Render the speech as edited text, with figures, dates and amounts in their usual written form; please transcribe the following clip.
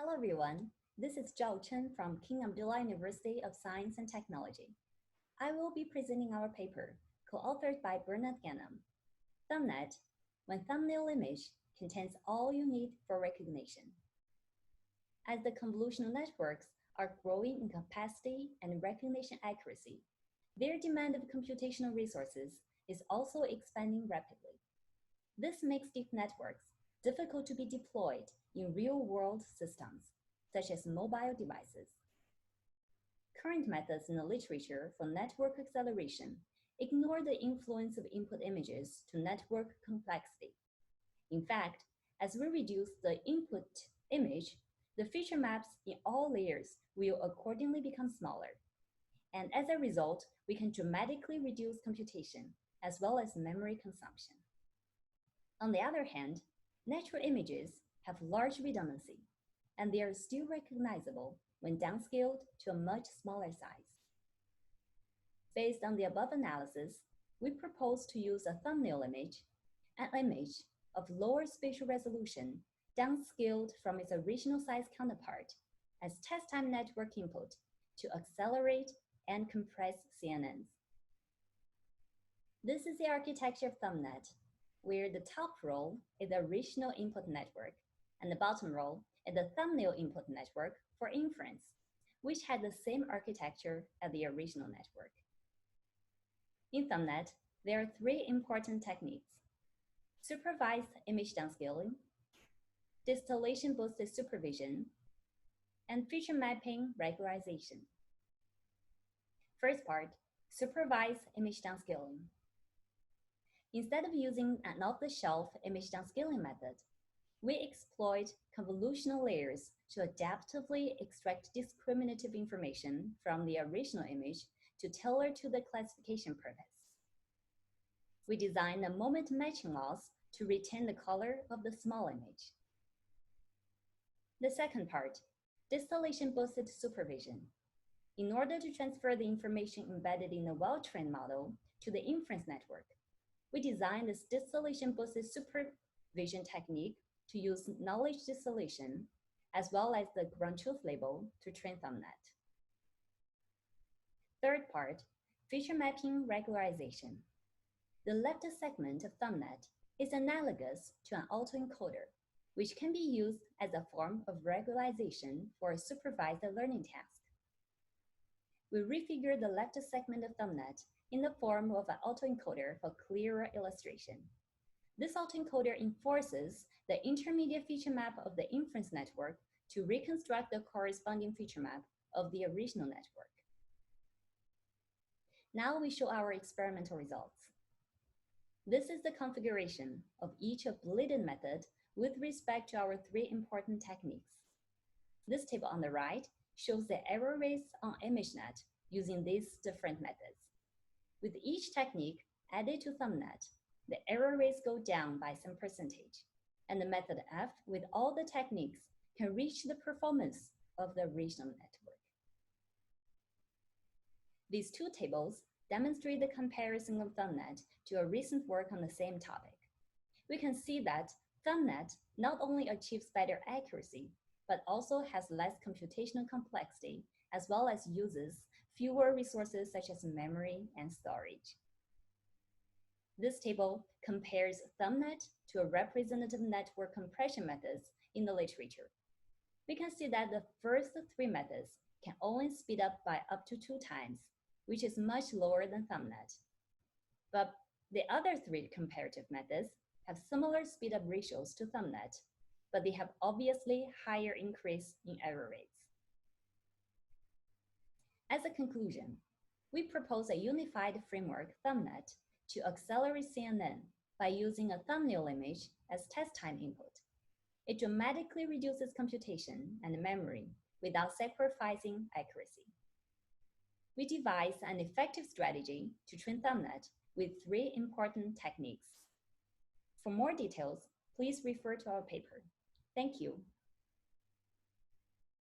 Hello everyone, this is Zhao Chen from King Abdullah University of Science and Technology. I will be presenting our paper, co-authored by Bernard Ganem. ThumbNet, when thumbnail image contains all you need for recognition. As the convolutional networks are growing in capacity and recognition accuracy, their demand of computational resources is also expanding rapidly. This makes deep networks difficult to be deployed in real-world systems, such as mobile devices. Current methods in the literature for network acceleration ignore the influence of input images to network complexity. In fact, as we reduce the input image, the feature maps in all layers will accordingly become smaller. And as a result, we can dramatically reduce computation as well as memory consumption. On the other hand, natural images have large redundancy, and they are still recognizable when downscaled to a much smaller size. Based on the above analysis, we propose to use a thumbnail image, an image of lower spatial resolution downscaled from its original size counterpart as test time network input to accelerate and compress CNNs. This is the architecture of ThumbNet, where the top row is the original input network, and the bottom row is the thumbnail input network for inference, which had the same architecture as the original network. In ThumbNet, there are three important techniques: supervised image downscaling, distillation-boosted supervision, and feature mapping regularization. First part, supervised image downscaling. Instead of using an off-the-shelf image downscaling method, we exploit convolutional layers to adaptively extract discriminative information from the original image to tailor to the classification purpose. We designed a moment matching loss to retain the color of the small image. The second part, distillation-boosted supervision. In order to transfer the information embedded in a well-trained model to the inference network, we designed this distillation-boosted supervision technique to use knowledge distillation as well as the ground truth label to train ThumbNet. Third part, feature mapping regularization. The left segment of ThumbNet is analogous to an autoencoder, which can be used as a form of regularization for a supervised learning task. We refigure the left segment of ThumbNet in the form of an autoencoder for clearer illustration. This autoencoder enforces the intermediate feature map of the inference network to reconstruct the corresponding feature map of the original network. Now we show our experimental results. This is the configuration of each obliterated method with respect to our three important techniques. This table on the right shows the error rates on ImageNet using these different methods. With each technique added to ThumbNet, the error rates go down by some percentage, and the method F with all the techniques can reach the performance of the original network. These two tables demonstrate the comparison of ThumbNet to a recent work on the same topic. We can see that ThumbNet not only achieves better accuracy, but also has less computational complexity, as well as uses fewer resources such as memory and storage. This table compares ThumbNet to a representative network compression methods in the literature. We can see that the first three methods can only speed up by up to 2 times, which is much lower than ThumbNet. But the other three comparative methods have similar speed up ratios to ThumbNet, but they have obviously higher increase in error rates. As a conclusion, we propose a unified framework, ThumbNet, to accelerate CNN by using a thumbnail image as test time input. It dramatically reduces computation and memory without sacrificing accuracy. We devised an effective strategy to train ThumbNet with 3 important techniques. For more details, please refer to our paper. Thank you.